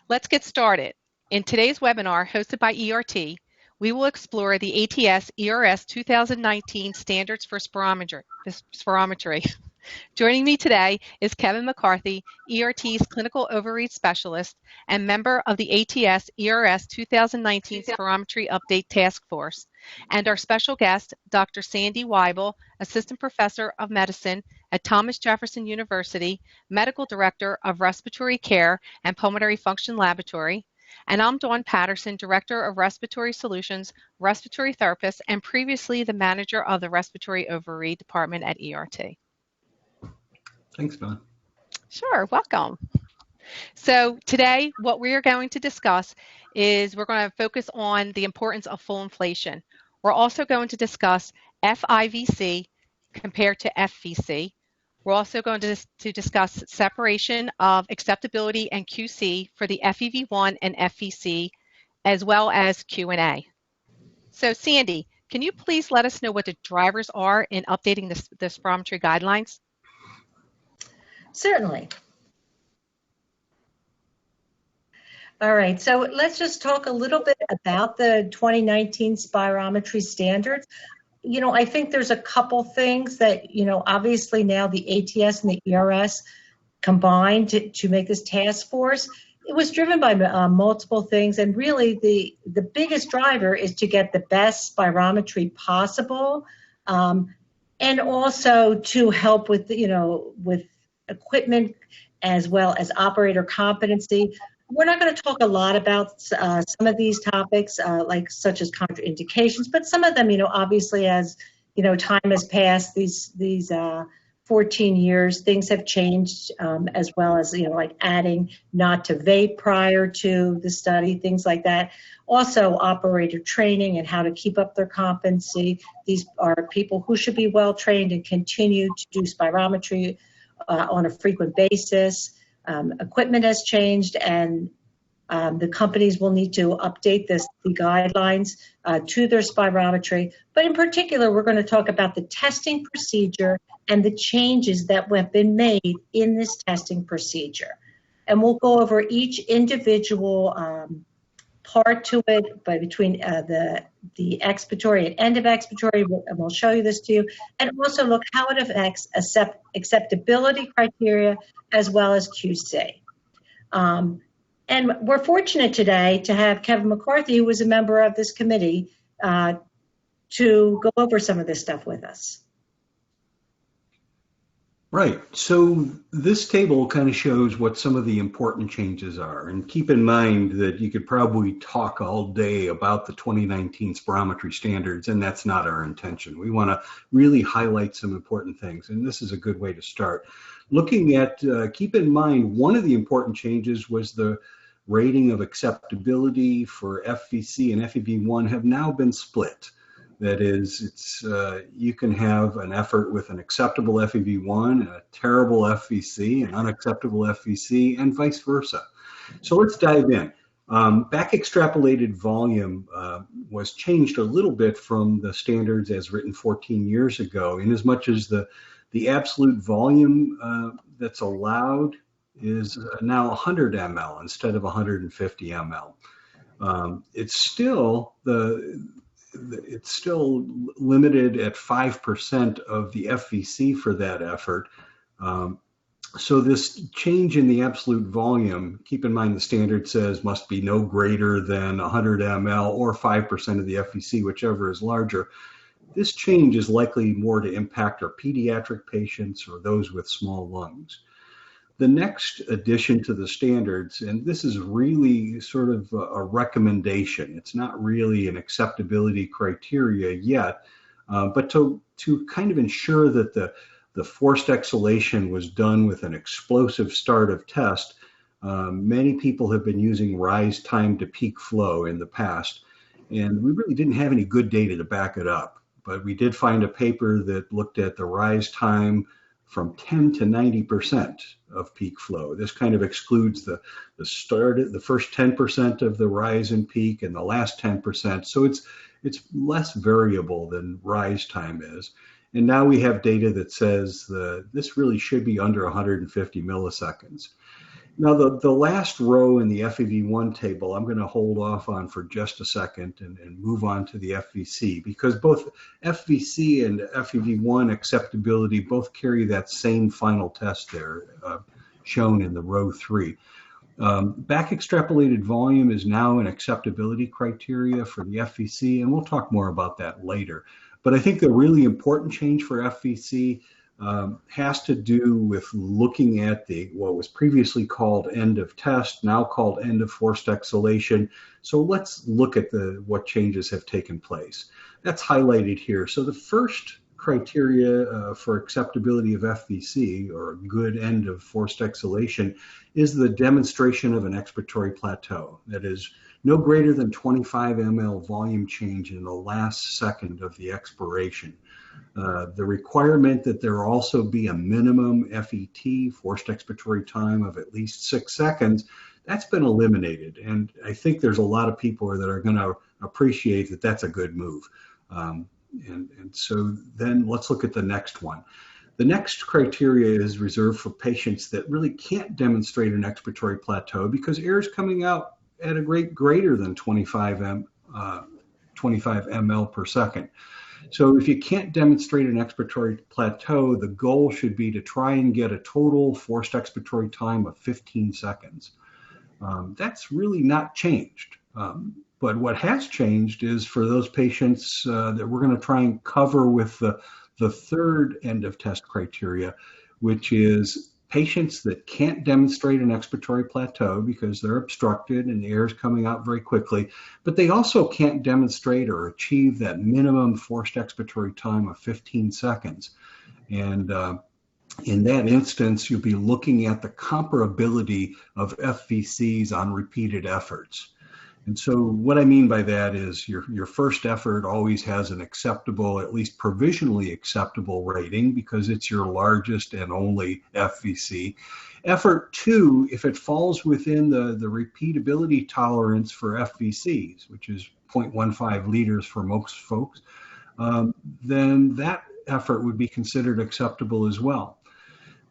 Let's get started. In today's webinar, hosted by ERT, we will explore the ATS ERS 2019 Standards for Spirometry. Joining me today is Kevin McCarthy, ERT's Clinical Overreach Specialist and member of the ATS ERS 2019 Spirometry Update Task Force, and our special guest, Dr. Sandy Weibel, Assistant Professor of Medicine at Thomas Jefferson University, Medical Director of Respiratory Care and Pulmonary Function Laboratory. And I'm Dawn Patterson, Director of Respiratory Solutions, Respiratory Therapist, and previously the Manager of the Respiratory Overreach Department at ERT. Thanks, Dawn. Sure, welcome. So today, what we are going to discuss is we're going to focus on the importance of full inflation. We're also going to discuss FIVC compared to FVC. We're also going to discuss separation of acceptability and QC for the FEV1 and FVC, as well as Q&A. So Sandy, can you please let us know what the drivers are in updating the spirometry guidelines? Certainly. All right, so let's just talk a little bit about the 2019 spirometry standards. You know, I think there's a couple things that, you know, obviously now the ATS and the ERS combined to make this task force. It was driven by multiple things, and really the biggest driver is to get the best spirometry possible, and also to help with, you know, with equipment as well as operator competency. We're not going to talk a lot about some of these topics, such as contraindications, but some of them, you know, obviously as, you know, time has passed, these 14 years, things have changed, as well as, you know, like adding not to vape prior to the study, things like that. Also, operator training and how to keep up their competency. These are people who should be well trained and continue to do spirometry on a frequent basis. Equipment has changed, and the companies will need to update the guidelines to their spirometry. But in particular, we're going to talk about the testing procedure and the changes that have been made in this testing procedure. And we'll go over each individual part to it, but between the expiratory and end of expiratory, and we'll show you this to you, and also look how it affects acceptability criteria as well as QC. And we're fortunate today to have Kevin McCarthy, who was a member of this committee, to go over some of this stuff with us. Right, so this table kind of shows what some of the important changes are, and keep in mind that you could probably talk all day about the 2019 spirometry standards, and that's not our intention. We want to really highlight some important things, and this is a good way to start. Looking at, keep in mind, one of the important changes was the rating of acceptability for FVC and FEV1 have now been split. That is, it's you can have an effort with an acceptable FEV1 and a terrible FVC, an unacceptable FVC, and vice versa. So let's dive in. Back extrapolated volume was changed a little bit from the standards as written 14 years ago, in as much as the absolute volume that's allowed is now 100 ml instead of 150 ml. It's still limited at 5% of the FVC for that effort. So this change in the absolute volume, keep in mind the standard says must be no greater than 100 ml or 5% of the FVC, whichever is larger. This change is likely more to impact our pediatric patients or those with small lungs. The next addition to the standards, and this is really sort of a recommendation, it's not really an acceptability criteria yet, but to kind of ensure that the forced exhalation was done with an explosive start of test, many people have been using rise time to peak flow in the past, and we really didn't have any good data to back it up. But we did find a paper that looked at the rise time from 10 to 90% of peak flow. This kind of excludes the first 10% of the rise in peak and the last 10%. So it's less variable than rise time is. And now we have data that says this really should be under 150 milliseconds. Now, the last row in the FEV1 table, I'm going to hold off on for just a second and move on to the FVC, because both FVC and FEV1 acceptability both carry that same final test there, shown in the row 3. Back extrapolated volume is now an acceptability criteria for the FVC, and we'll talk more about that later. But I think the really important change for FVC has to do with looking at what was previously called end of test, now called end of forced exhalation. So let's look at what changes have taken place. That's highlighted here. So the first criteria for acceptability of FVC, or good end of forced exhalation, is the demonstration of an expiratory plateau. That is, no greater than 25 ml volume change in the last second of the expiration. The requirement that there also be a minimum FET, forced expiratory time, of at least 6 seconds, that's been eliminated. And I think there's a lot of people that are going to appreciate that that's a good move. And so then let's look at the next one. The next criteria is reserved for patients that really can't demonstrate an expiratory plateau because air is coming out at a rate greater than 25 ml per second. So if you can't demonstrate an expiratory plateau, the goal should be to try and get a total forced expiratory time of 15 seconds. That's really not changed. But what has changed is for those patients that we're going to try and cover with the third end of test criteria, which is patients that can't demonstrate an expiratory plateau because they're obstructed and the air is coming out very quickly, but they also can't demonstrate or achieve that minimum forced expiratory time of 15 seconds. And in that instance, you'll be looking at the comparability of FVCs on repeated efforts. And so what I mean by that is your first effort always has an acceptable, at least provisionally acceptable rating because it's your largest and only FVC. Effort 2, if it falls within the repeatability tolerance for FVCs, which is 0.15 liters for most folks, then that effort would be considered acceptable as well.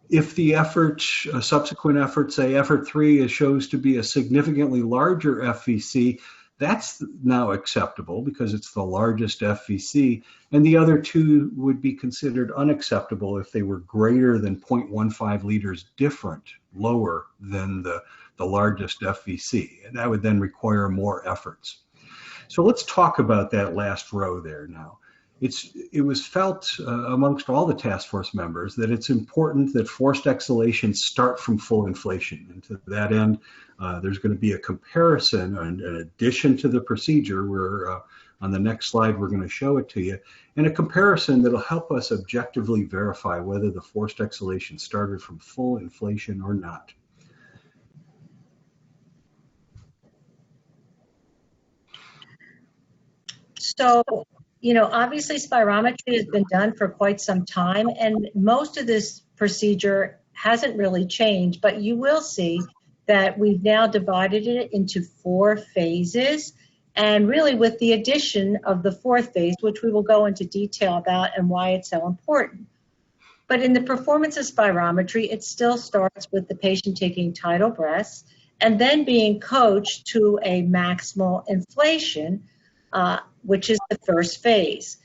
If the effort, subsequent effort, say effort 3, shows to be a significantly larger FVC, that's now acceptable because it's the largest FVC, and the other 2 would be considered unacceptable if they were greater than 0.15 liters different, lower than the largest FVC, and that would then require more efforts. So let's talk about that last row there now. It was felt amongst all the task force members that it's important that forced exhalations start from full inflation. And to that end, there's going to be a comparison in addition to the procedure where on the next slide we're going to show it to you, and a comparison that'll help us objectively verify whether the forced exhalation started from full inflation or not. So, obviously spirometry has been done for quite some time, and most of this procedure hasn't really changed, but you will see that we've now divided it into 4 phases, and really with the addition of the 4th phase, which we will go into detail about and why it's so important. But in the performance of spirometry, it still starts with the patient taking tidal breaths and then being coached to a maximal inflation, which is the first phase.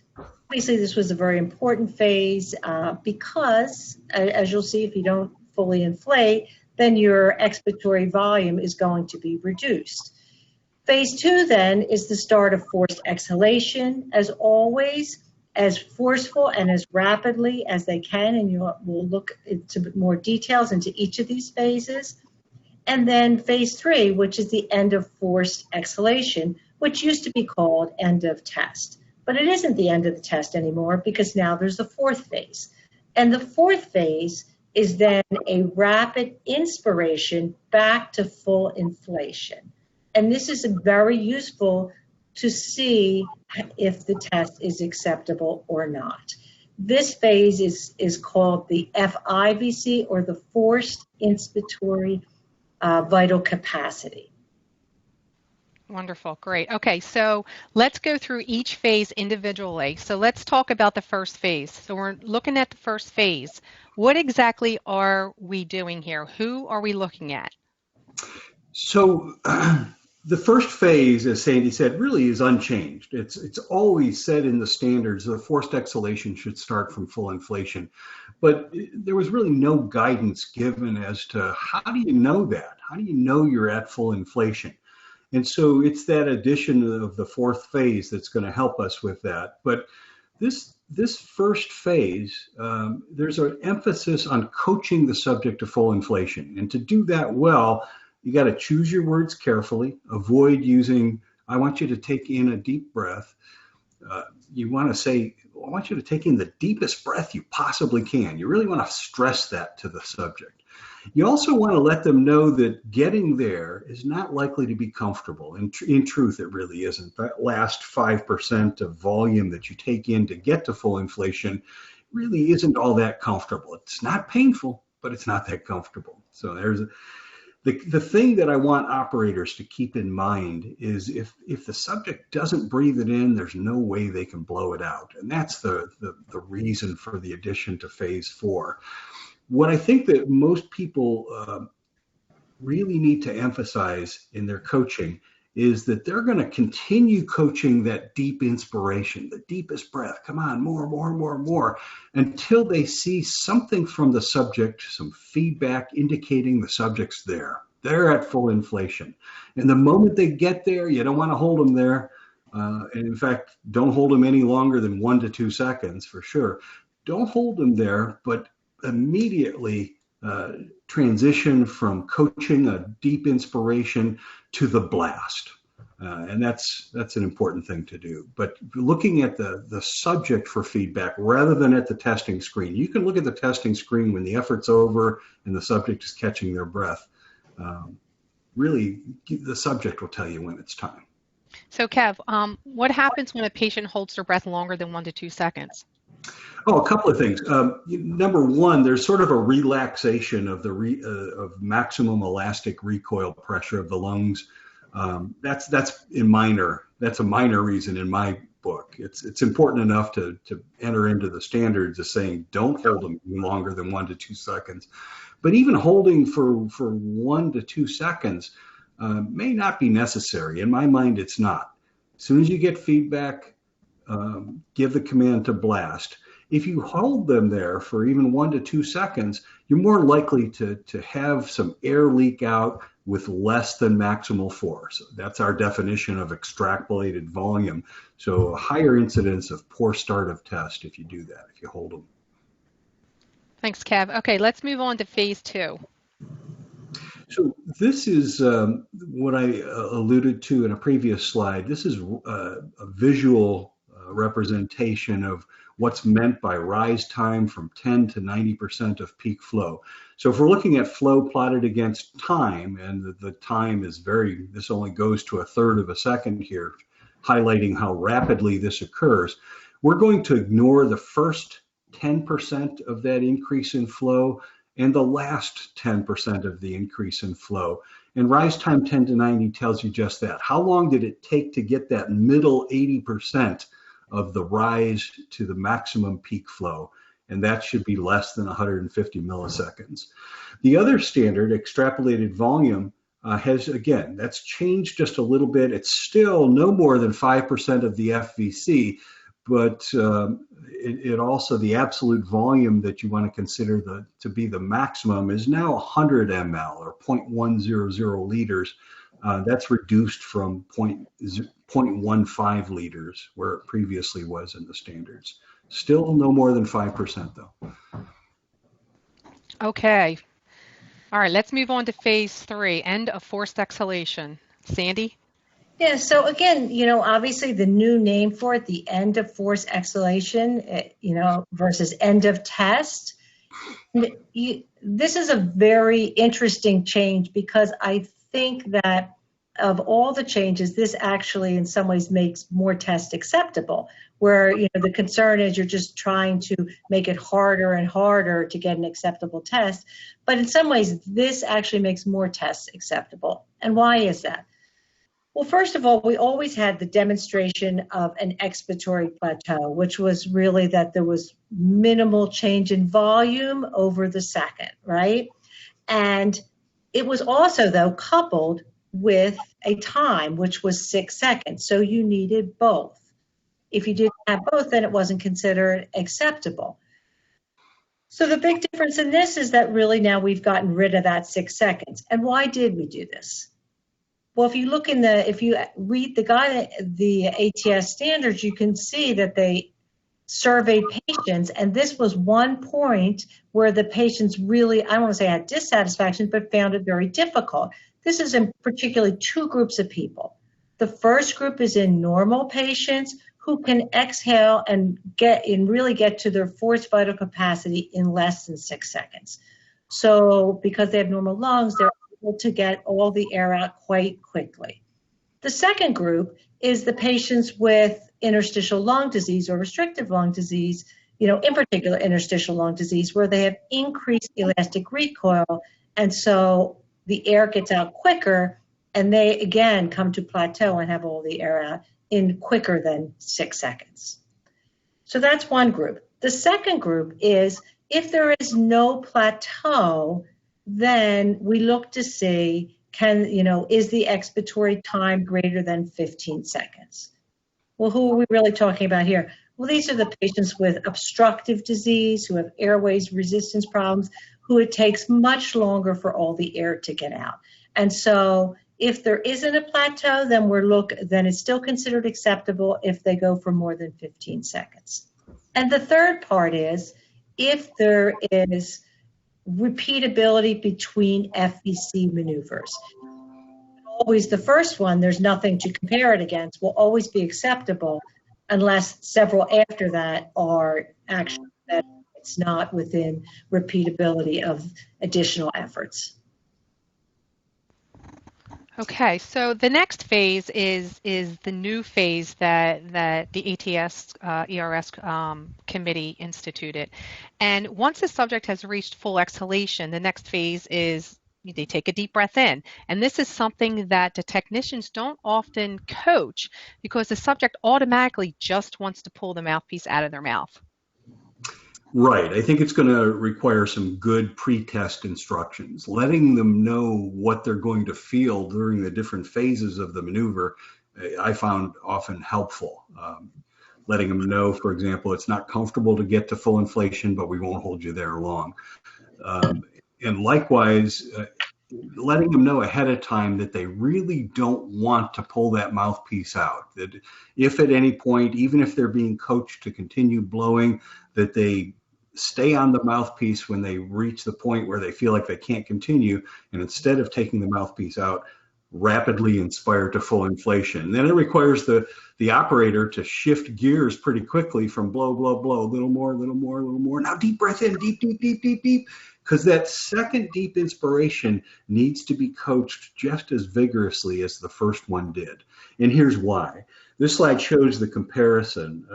Obviously, this was a very important phase because, as you'll see, if you don't fully inflate, then your expiratory volume is going to be reduced. Phase 2 then is the start of forced exhalation, as always, as forceful and as rapidly as they can, and we'll look into more details into each of these phases. And then phase 3, which is the end of forced exhalation, which used to be called end of test. But it isn't the end of the test anymore because now there's the 4th phase. And the 4th phase is then a rapid inspiration back to full inflation. And this is very useful to see if the test is acceptable or not. This phase is called the FIVC, or the forced inspiratory vital capacity. Wonderful, great. Okay, so let's go through each phase individually. So let's talk about the first phase. So we're looking at the first phase. What exactly are we doing here? Who are we looking at? So the first phase, as Sandy said, really is unchanged. It's always said in the standards the forced exhalation should start from full inflation, but there was really no guidance given as to how do you know that? How do you know you're at full inflation? And so it's that addition of the fourth phase that's going to help us with that. But this first phase, there's an emphasis on coaching the subject to full inflation, and to do that well, you got to choose your words carefully. Avoid using, I want you to take in a deep breath. You want to say, I want you to take in the deepest breath you possibly can. You really want to stress that to the subject. You also want to let them know that getting there is not likely to be comfortable. In truth, it really isn't. That last 5% of volume that you take in to get to full inflation really isn't all that comfortable. It's not painful, but it's not that comfortable. So there's the thing that I want operators to keep in mind is if the subject doesn't breathe it in, there's no way they can blow it out. And that's the reason for the addition to phase 4. What I think that most people really need to emphasize in their coaching is that they're going to continue coaching that deep inspiration, the deepest breath. Come on, more, until they see something from the subject, some feedback indicating the subject's there. They're at full inflation. And the moment they get there, you don't want to hold them there. And in fact, don't hold them any longer than 1 to 2 seconds for sure. Don't hold them there, but immediately transition from coaching a deep inspiration to the blast. And that's an important thing to do. But looking at the subject for feedback rather than at the testing screen. You can look at the testing screen when the effort's over and the subject is catching their breath. Really, the subject will tell you when it's time. So Kev, what happens when a patient holds their breath longer than 1 to 2 seconds? Oh, a couple of things. Number one, there's sort of a relaxation of of maximum elastic recoil pressure of the lungs. That's a minor reason in my book. It's important enough to enter into the standards as saying don't hold them longer than 1 to 2 seconds. But even holding for 1 to 2 seconds may not be necessary. In my mind, it's not. As soon as you get feedback, give the command to blast. If you hold them there for even 1 to 2 seconds, you're more likely to have some air leak out with less than maximal force. That's our definition of extrapolated volume. So a higher incidence of poor start of test if you do that, if you hold them. Thanks, Kev. Okay, let's move on to phase 2. So this is what I alluded to in a previous slide. This is a visual representation of what's meant by rise time from 10 to 90% of peak flow. So if we're looking at flow plotted against time, and the time is this only goes to 1/3 of a second here, highlighting how rapidly this occurs, we're going to ignore the first 10% of that increase in flow and the last 10% of the increase in flow. And rise time 10 to 90 tells you just that. How long did it take to get that middle 80% of the rise to the maximum peak flow? And that should be less than 150 milliseconds. The other standard, extrapolated volume, that's changed just a little bit. It's still no more than 5% of the FVC, but it also, the absolute volume that you want to consider to be the maximum is now 100 ml or 0.100 liters. That's reduced from 0.15 liters where it previously was in the standards. Still no more than 5% though. Okay. All right, let's move on to phase 3, end of forced exhalation. Sandy? Yeah, so again, obviously the new name for it, the end of forced exhalation, versus end of test. This is a very interesting change because I think that of all the changes, this actually in some ways makes more tests acceptable, where the concern is you're just trying to make it harder and harder to get an acceptable test. But in some ways, this actually makes more tests acceptable. And why is that? Well, first of all, we always had the demonstration of an expiratory plateau, which was really that there was minimal change in volume over the second, right? And It was also, though, coupled with a time, which was 6 seconds. So you needed both. If you didn't have both, then it wasn't considered acceptable. So the big difference in this is that really now we've gotten rid of that 6 seconds. And why did we do this? Well, if you read the ATS standards, you can see that they surveyed patients, and this was one point where the patients really, I don't want to say had dissatisfaction, but found it very difficult. This is in particularly two groups of people. The first group is in normal patients who can exhale and really get to their forced vital capacity in less than 6 seconds. So because they have normal lungs, they're able to get all the air out quite quickly. The second group is the patients with interstitial lung disease or restrictive lung disease, in particular interstitial lung disease, where they have increased elastic recoil, and so the air gets out quicker, and they again come to plateau and have all the air out in quicker than 6 seconds. So that's one group. The second group is if there is no plateau, then we look to see is the expiratory time greater than 15 seconds? Well, who are we really talking about here? Well, these are the patients with obstructive disease, who have airways resistance problems, who it takes much longer for all the air to get out. And so if there isn't a plateau, then it's still considered acceptable if they go for more than 15 seconds. And the third part is if there is repeatability between FVC maneuvers. Always the first one, there's nothing to compare it against, will always be acceptable unless several after that are actually that it's not within repeatability of additional efforts. Okay, so the next phase is the new phase that the ATS ERS committee instituted. And once the subject has reached full exhalation, the next phase is they take a deep breath in. And this is something that the technicians don't often coach because the subject automatically just wants to pull the mouthpiece out of their mouth. Right. I think it's going to require some good pre-test instructions, letting them know what they're going to feel during the different phases of the maneuver. I found often helpful. Letting them know, for example, it's not comfortable to get to full inflation, but we won't hold you there long. And likewise, letting them know ahead of time that they really don't want to pull that mouthpiece out. That if at any point, even if they're being coached to continue blowing, that they stay on the mouthpiece when they reach the point where they feel like they can't continue, and instead of taking the mouthpiece out, rapidly inspire to full inflation. And then it requires the operator to shift gears pretty quickly from blow, blow, blow, a little more, little more, little more. Now deep breath in, deep, deep, deep, deep, deep. Because that second deep inspiration needs to be coached just as vigorously as the first one did. And here's why. This slide shows the comparison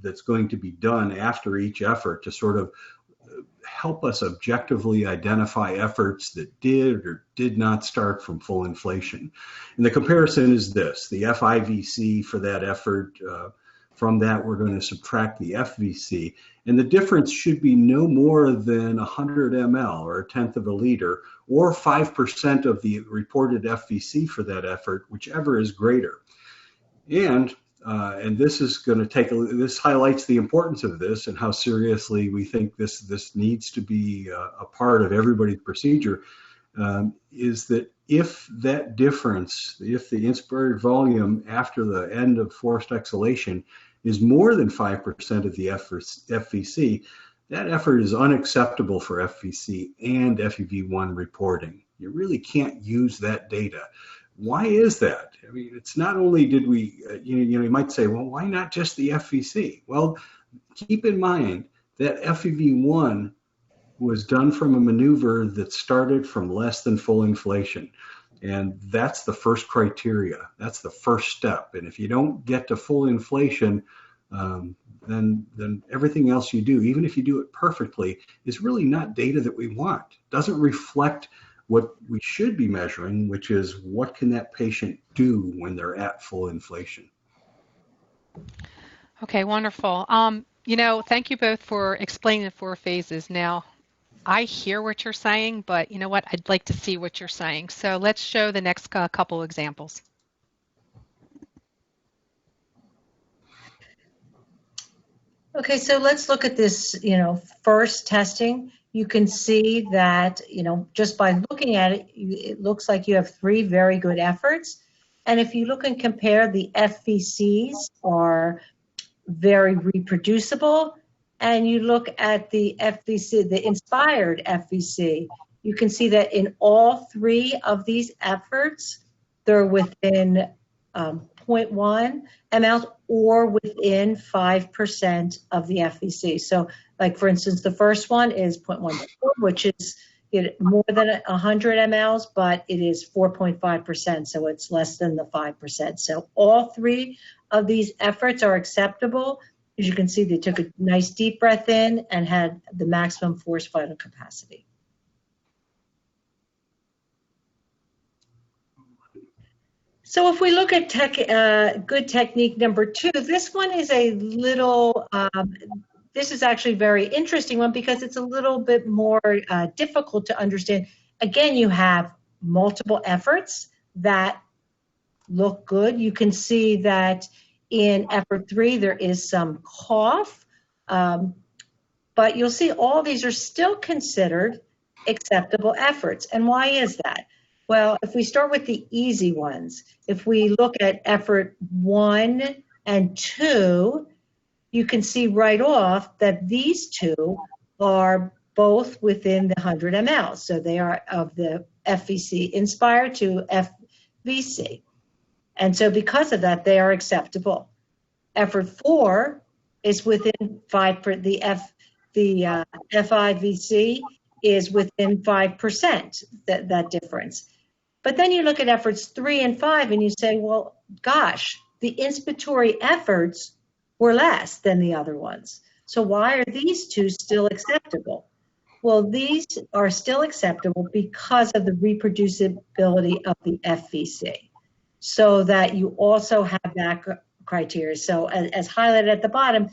that's going to be done after each effort to sort of help us objectively identify efforts that did or did not start from full inflation. And the comparison is this: the FIVC for that effort, from that we're going to subtract the FVC, and the difference should be no more than 100 ml or a tenth of a liter, or 5% of the reported FVC for that effort, whichever is greater. And this is going to this highlights the importance of this and how seriously we think this needs to be a part of everybody's procedure, is that if that difference, if the inspired volume after the end of forced exhalation is more than 5% of the FVC, that effort is unacceptable for FVC and FEV1 reporting. You really can't use that data. Why is that? I mean, it's not only did we, you might say, well, why not just the FVC? Well, keep in mind that FEV1 was done from a maneuver that started from less than full inflation. And that's the first criteria. That's the first step. And if you don't get to full inflation, then everything else you do, even if you do it perfectly, is really not data that we want. It doesn't reflect what we should be measuring, which is what can that patient do when they're at full inflation. Okay, wonderful. Thank you both for explaining the 4 phases. Now, I hear what you're saying, but you know what? I'd like to see what you're saying. So let's show the next couple examples. Okay, so let's look at this, first testing. You can see that, just by looking at it, it looks like you have 3 very good efforts. And if you look and compare, the FVCs are very reproducible. And you look at the FVC, the inspired FVC, you can see that in all 3 of these efforts, they're within 0.1 mLs or within 5% of the FVC. So, like for instance, the first one is 0.14, which is more than 100 mLs, but it is 4.5%, so it's less than the 5%. So all 3 of these efforts are acceptable. As you can see, they took a nice deep breath in and had the maximum forced vital capacity. So if we look at good technique number 2, this one is a little, this is actually a very interesting one because it's a little bit more difficult to understand. Again, you have multiple efforts that look good. You can see that in effort 3, there is some cough, but you'll see all these are still considered acceptable efforts. And why is that? Well, if we start with the easy ones, if we look at effort 1 and 2, you can see right off that these 2 are both within the 100 mL. So they are of the FVC inspired to FVC. And so because of that, they are acceptable. Effort 4 is within 5%, the FIVC is within 5%, that difference. But then you look at efforts 3 and 5 and you say, well, gosh, the inspiratory efforts were less than the other ones. So why are these 2 still acceptable? Well, these are still acceptable because of the reproducibility of the FVC, so that you also have that criteria. So as highlighted at the bottom,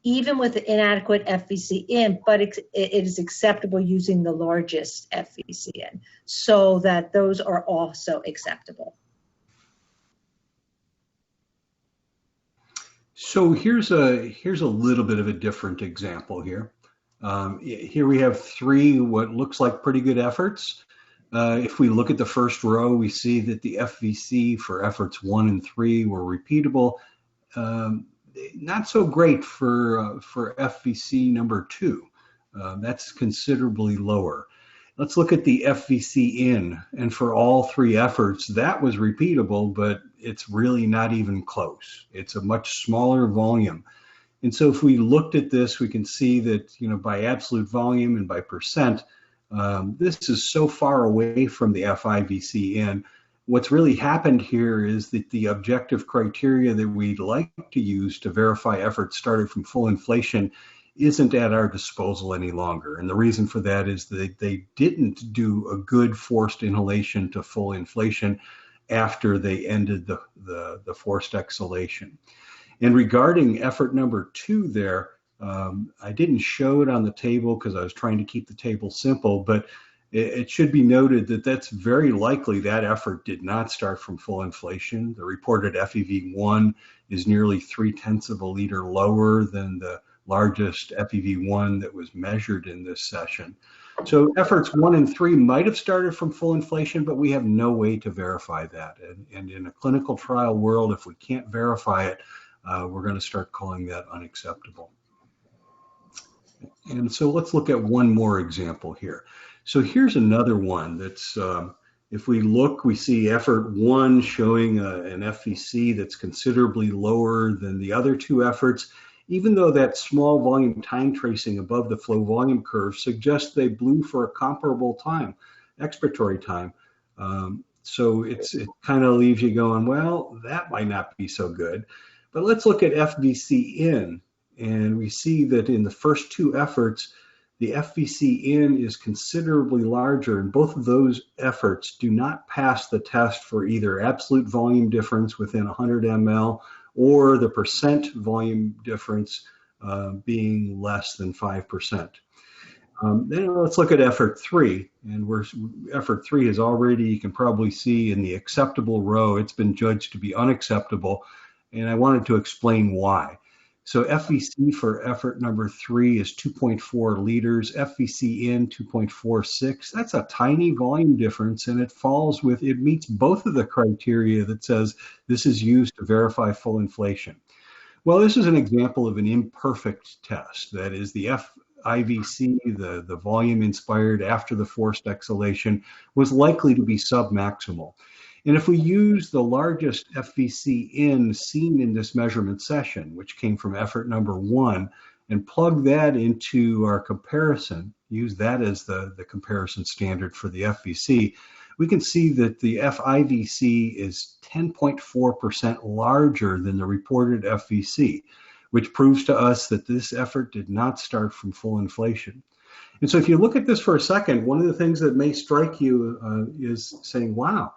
even with the inadequate FVC in, but it is acceptable using the largest FVC in, so that those are also acceptable. So here's a little bit of a different example here. Here we have 3 what looks like pretty good efforts. If we look at the first row, we see that the FVC for efforts 1 and 3 were repeatable. Not so great for FVC number 2. That's considerably lower. Let's look at the FVC in, and for all 3 efforts, that was repeatable, but it's really not even close. It's a much smaller volume. And so if we looked at this, we can see that, by absolute volume and by percent, this is so far away from the FIVC in. What's really happened here is that the objective criteria that we'd like to use to verify efforts started from full inflation isn't at our disposal any longer. And the reason for that is that they didn't do a good forced inhalation to full inflation after they ended the forced exhalation. And regarding effort number 2 there, I didn't show it on the table because I was trying to keep the table simple, but it should be noted that that's very likely that effort did not start from full inflation. The reported FEV1 is nearly 0.3 of a liter lower than the largest FEV1 that was measured in this session. So efforts 1 and 3 might have started from full inflation, but we have no way to verify that. And in a clinical trial world, if we can't verify it, we're going to start calling that unacceptable. And so let's look at one more example here. So here's another one that's, if we look, we see effort 1 showing an FVC that's considerably lower than the other 2 efforts, even though that small volume time tracing above the flow volume curve suggests they blew for a comparable time, expiratory time. So it kind of leaves you going, well, that might not be so good. But let's look at FVC in, and we see that in the first 2 efforts, the FVC in is considerably larger, and both of those efforts do not pass the test for either absolute volume difference within 100 ml or the percent volume difference being less than 5%. Then let's look at effort 3. And effort 3 is already, you can probably see in the acceptable row, it's been judged to be unacceptable. And I wanted to explain why. So FVC for effort number 3 is 2.4 liters, FVC in 2.46. That's a tiny volume difference, and it meets both of the criteria that says this is used to verify full inflation. Well, this is an example of an imperfect test. That is, the FIVC, the volume inspired after the forced exhalation, was likely to be submaximal. And if we use the largest FVC in seen in this measurement session, which came from effort number 1, and plug that into our comparison, use that as the comparison standard for the FVC, we can see that the FIVC is 10.4% larger than the reported FVC, which proves to us that this effort did not start from full inflation. And so if you look at this for a second, one of the things that may strike you is saying, wow,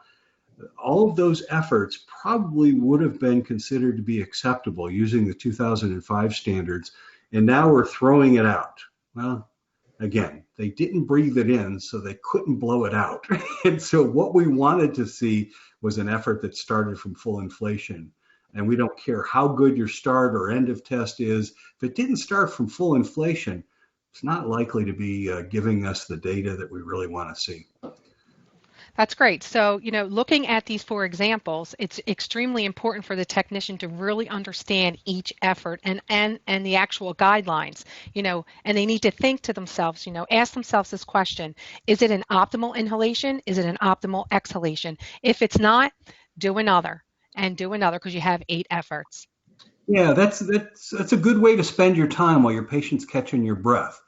all of those efforts probably would have been considered to be acceptable using the 2005 standards, and now we're throwing it out. Well, again, they didn't breathe it in, so they couldn't blow it out. And so what we wanted to see was an effort that started from full inflation. And we don't care how good your start or end of test is. If it didn't start from full inflation, it's not likely to be giving us the data that we really want to see. That's great. So, looking at these 4 examples, it's extremely important for the technician to really understand each effort and the actual guidelines, and they need to think to themselves, ask themselves this question: is it an optimal inhalation? Is it an optimal exhalation? If it's not, do another because you have 8 efforts. Yeah, that's a good way to spend your time while your patient's catching your breath,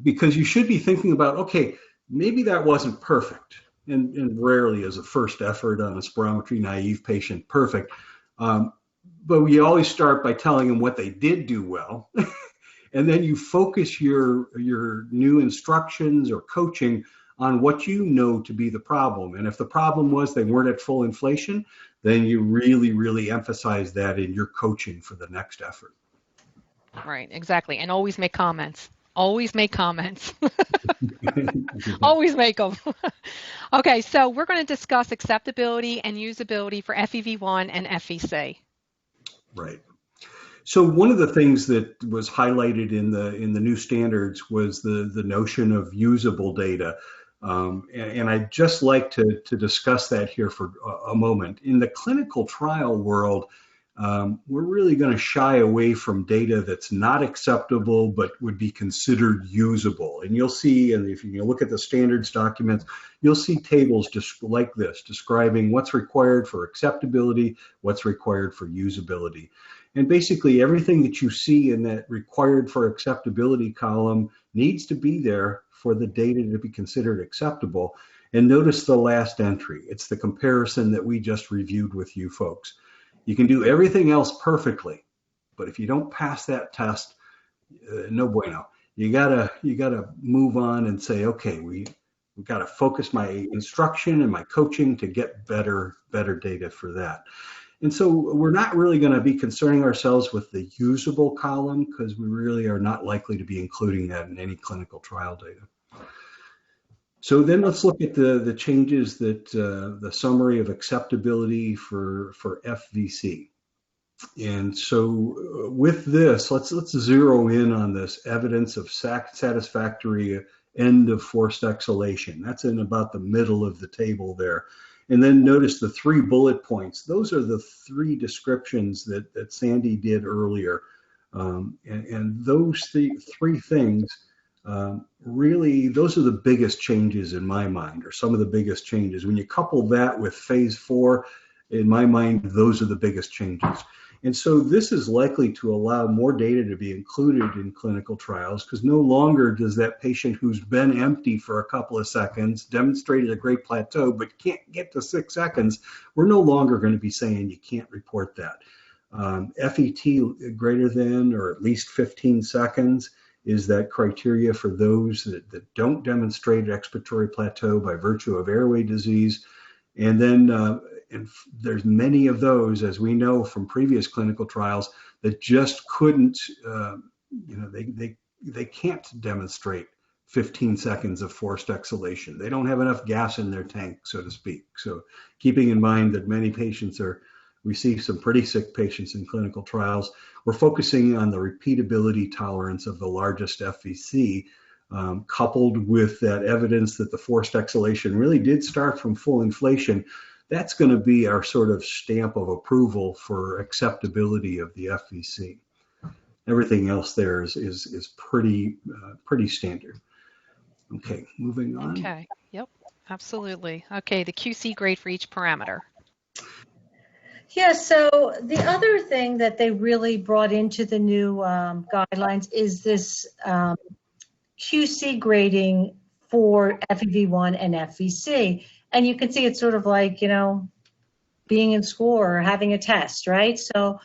because you should be thinking about, okay, maybe that wasn't perfect. And rarely is a first effort on a spirometry naive patient perfect. But we always start by telling them what they did do well. And then you focus your new instructions or coaching on what you know to be the problem. And if the problem was they weren't at full inflation, then you really, really emphasize that in your coaching for the next effort. Right, exactly. And always make comments. Always make comments. Always make them. Okay, so we're going to discuss acceptability and usability for FEV1 and FVC. Right. So one of the things that was highlighted in the new standards was the notion of usable data. And I'd just like to discuss that here for a moment. In the clinical trial world, we're really going to shy away from data that's not acceptable but would be considered usable. And you'll see, and if you look at the standards documents, you'll see tables just like this describing what's required for acceptability, what's required for usability. And basically everything that you see in that required for acceptability column needs to be there for the data to be considered acceptable. And notice the last entry. It's the comparison that we just reviewed with you folks. You can do everything else perfectly, but if you don't pass that test, no bueno. You gotta move on and say, okay, we gotta focus my instruction and my coaching to get better data for that. And so we're not really going to be concerning ourselves with the usable column because we really are not likely to be including that in any clinical trial data. So then let's look at the changes that the summary of acceptability for FVC. And so with this, let's zero in on this evidence of satisfactory end of forced exhalation. That's in about the middle of the table there. And then notice the 3 bullet points. Those are the 3 descriptions that Sandy did earlier. And those 3 things, really, those are the biggest changes in my mind, or some of the biggest changes. When you couple that with phase 4, in my mind, those are the biggest changes. And so this is likely to allow more data to be included in clinical trials because no longer does that patient who's been empty for a couple of seconds, demonstrated a great plateau, but can't get to 6 seconds, we're no longer going to be saying you can't report that. FET greater than or at least 15 seconds is that criteria for those that don't demonstrate expiratory plateau by virtue of airway disease. And then and there's many of those, as we know from previous clinical trials, that just couldn't, they can't demonstrate 15 seconds of forced exhalation. They don't have enough gas in their tank, so to speak. So keeping in mind that many patients we see some pretty sick patients in clinical trials, we're focusing on the repeatability tolerance of the largest FVC, coupled with that evidence that the forced exhalation really did start from full inflation. That's going to be our sort of stamp of approval for acceptability of the FVC. Everything else there is pretty standard. Okay, moving on. Okay, yep, absolutely. Okay, the QC grade for each parameter. Yeah, so the other thing that they really brought into the new guidelines is this QC grading for FEV1 and FVC. And you can see it's sort of like, being in school or having a test, right? So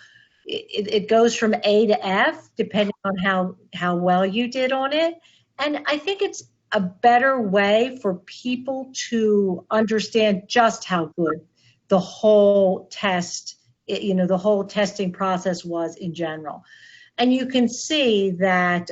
it goes from A to F, depending on how well you did on it. And I think it's a better way for people to understand just how good the whole test, the whole testing process was in general. And you can see that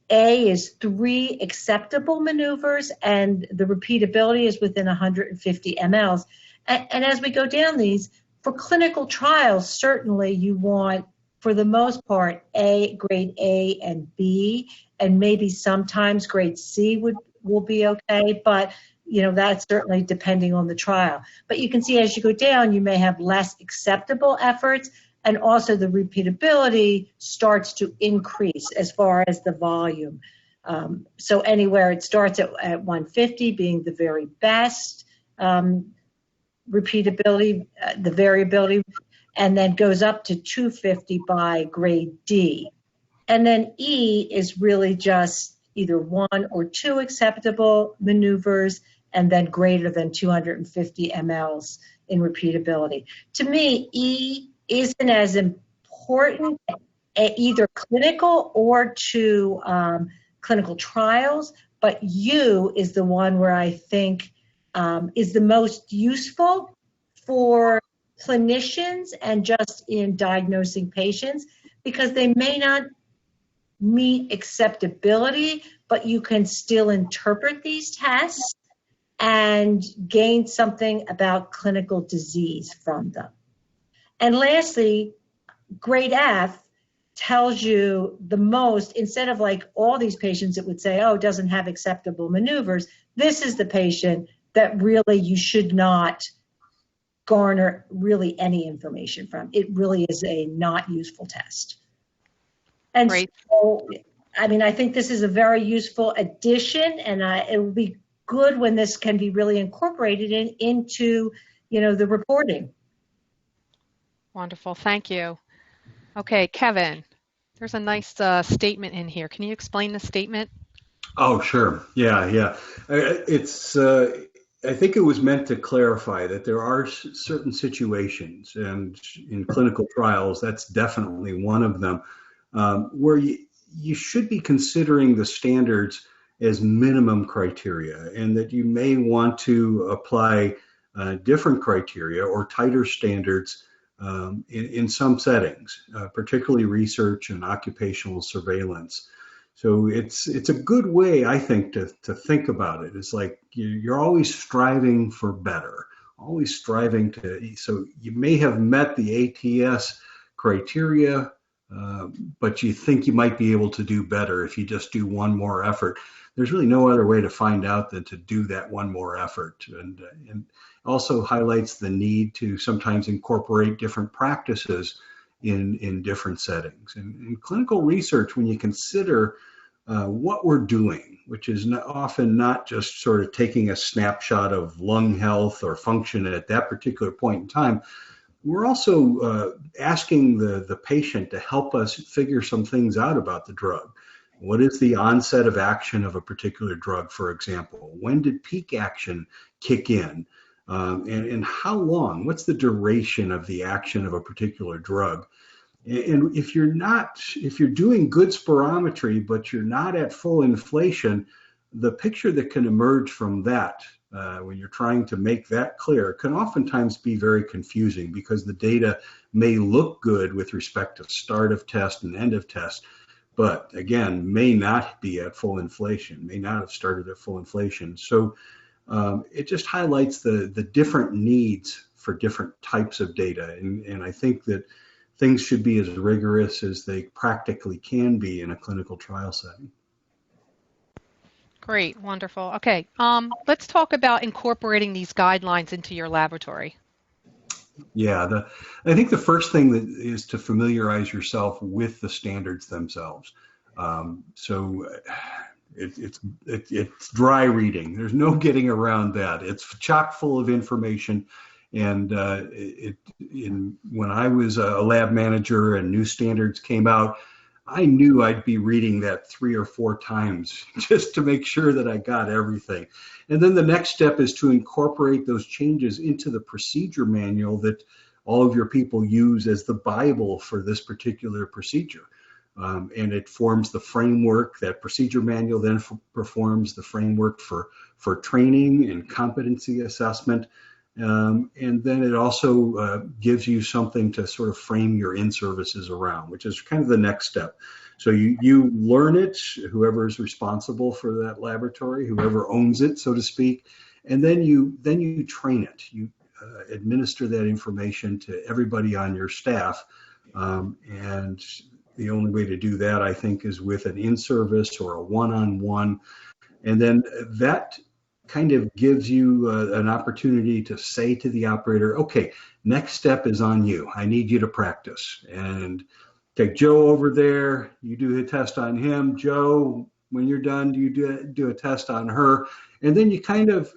A is 3 acceptable maneuvers, and the repeatability is within 150 mLs. And as we go down these, for clinical trials, certainly you want, for the most part, grade A and B, and maybe sometimes grade C will be okay, but that's certainly depending on the trial. But you can see as you go down, you may have less acceptable efforts, and also the repeatability starts to increase as far as the volume. So anywhere it starts at 150 being the very best repeatability, the variability, and then goes up to 250 by grade D. And then E is really just either 1 or 2 acceptable maneuvers, and then greater than 250 mLs in repeatability. To me, E isn't as important either clinical or to clinical trials, but U is the one where I think is the most useful for clinicians and just in diagnosing patients, because they may not meet acceptability, but you can still interpret these tests and gain something about clinical disease from them. And lastly, grade F tells you the most, instead of like all these patients that would say, oh, it doesn't have acceptable maneuvers, this is the patient that really you should not garner really any information from. It really is a not useful test. And Great. So, I think this is a very useful addition, and it will be good when this can be really incorporated into, the reporting. Wonderful, thank you. Okay, Kevin, there's a nice statement in here. Can you explain the statement? Oh, sure. Yeah. It's. I think it was meant to clarify that there are certain situations, and in clinical trials, that's definitely one of them, where you should be considering the standards as minimum criteria, and that you may want to apply different criteria or tighter standards in some settings, particularly research and occupational surveillance. So it's a good way, I think, to think about it. It's like you're always striving for better, always striving to. So you may have met the ATS criteria, but you think you might be able to do better if you just do one more effort. There's really no other way to find out than to do that one more effort, and also highlights the need to sometimes incorporate different practices in different settings. And in clinical research, when you consider what we're doing, which is often not just sort of taking a snapshot of lung health or function at that particular point in time, we're also asking the patient to help us figure some things out about the drug. What is the onset of action of a particular drug, for example? When did peak action kick in? And how long? What's the duration of the action of a particular drug? And if you're doing good spirometry, but you're not at full inflation, the picture that can emerge from that, when you're trying to make that clear, can oftentimes be very confusing, because the data may look good with respect to start of test and end of test, but again, may not be at full inflation, may not have started at full inflation. So it just highlights the different needs for different types of data. And I think that things should be as rigorous as they practically can be in a clinical trial setting. Great, wonderful. Okay, let's talk about incorporating these guidelines into your laboratory. Yeah, I think the first thing that is to familiarize yourself with the standards themselves. So it's dry reading. There's no getting around that. It's chock full of information. And when I was a lab manager and new standards came out, I knew I'd be reading that 3 or 4 times just to make sure that I got everything. And then the next step is to incorporate those changes into the procedure manual that all of your people use as the Bible for this particular procedure. And it forms the framework. That procedure manual then performs the framework for training and competency assessment. And then it also gives you something to sort of frame your in-services around, which is kind of the next step. So you learn it, whoever is responsible for that laboratory, whoever owns it, so to speak, and then you train it. You administer that information to everybody on your staff, and the only way to do that, I think, is with an in-service or a one-on-one, and then that kind of gives you an opportunity to say to the operator, okay, next step is on you. I need you to practice. And take Joe over there, you do a test on him. Joe, when you're done, you do a test on her. And then you kind of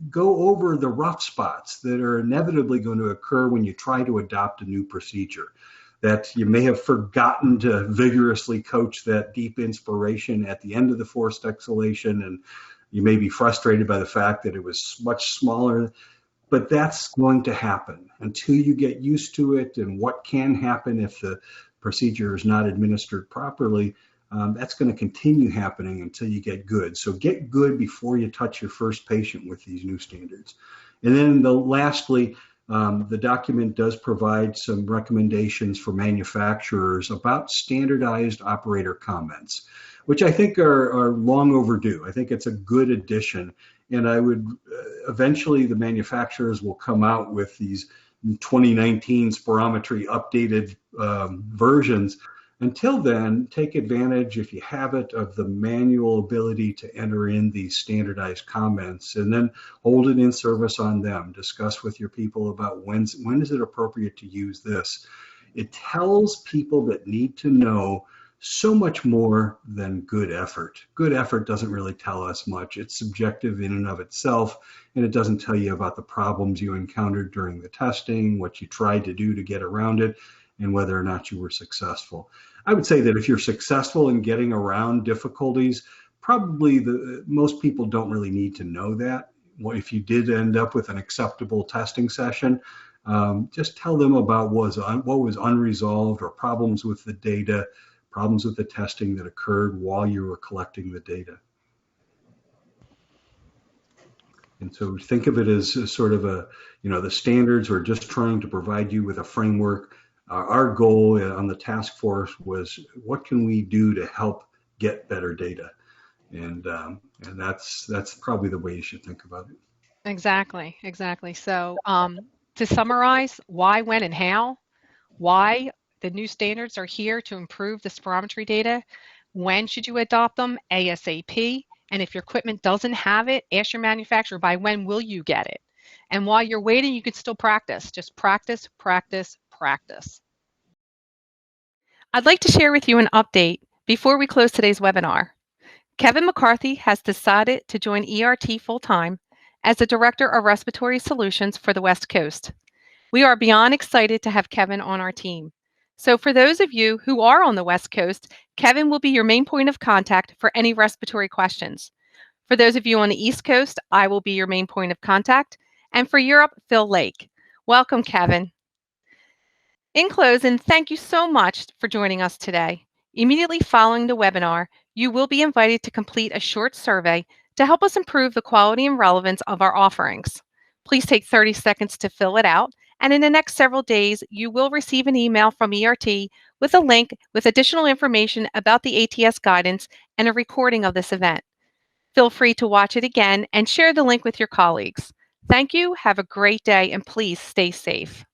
go over the rough spots that are inevitably going to occur when you try to adopt a new procedure. That you may have forgotten to vigorously coach that deep inspiration at the end of the forced exhalation, and you may be frustrated by the fact that it was much smaller, but that's going to happen until you get used to it. And what can happen if the procedure is not administered properly, that's going to continue happening until you get good. So get good before you touch your first patient with these new standards. And then lastly, the document does provide some recommendations for manufacturers about standardized operator comments, which I think are long overdue. I think it's a good addition. And I would eventually the manufacturers will come out with these 2019 spirometry updated versions. Until then, take advantage, if you have it, of the manual ability to enter in these standardized comments, and then hold it in service on them. Discuss with your people about when is it appropriate to use this. It tells people that need to know so much more than good effort. Good effort doesn't really tell us much. It's subjective in and of itself, and it doesn't tell you about the problems you encountered during the testing, what you tried to do to get around it, and whether or not you were successful. I would say that if you're successful in getting around difficulties, probably most people don't really need to know that. If you did end up with an acceptable testing session, just tell them about what was unresolved or problems with the data, problems with the testing that occurred while you were collecting the data. And so think of it as sort of the standards are just trying to provide you with a framework. Our goal on the task force was, what can we do to help get better data? And that's probably the way you should think about it. Exactly. So to summarize, why, when, and how. Why the new standards are here to improve the spirometry data. When should you adopt them? ASAP. And if your equipment doesn't have it, ask your manufacturer, by when will you get it? And while you're waiting, you can still practice. Just practice, practice, practice. I'd like to share with you an update before we close today's webinar. Kevin McCarthy has decided to join ERT full-time as the Director of Respiratory Solutions for the West Coast. We are beyond excited to have Kevin on our team. So for those of you who are on the West Coast, Kevin will be your main point of contact for any respiratory questions. For those of you on the East Coast, I will be your main point of contact. And for Europe, Phil Lake. Welcome, Kevin. In closing, thank you so much for joining us today. Immediately following the webinar, you will be invited to complete a short survey to help us improve the quality and relevance of our offerings. Please take 30 seconds to fill it out and in the next several days, you will receive an email from ERT with a link with additional information about the ATS guidance and a recording of this event. Feel free to watch it again and share the link with your colleagues. Thank you, have a great day, and please stay safe.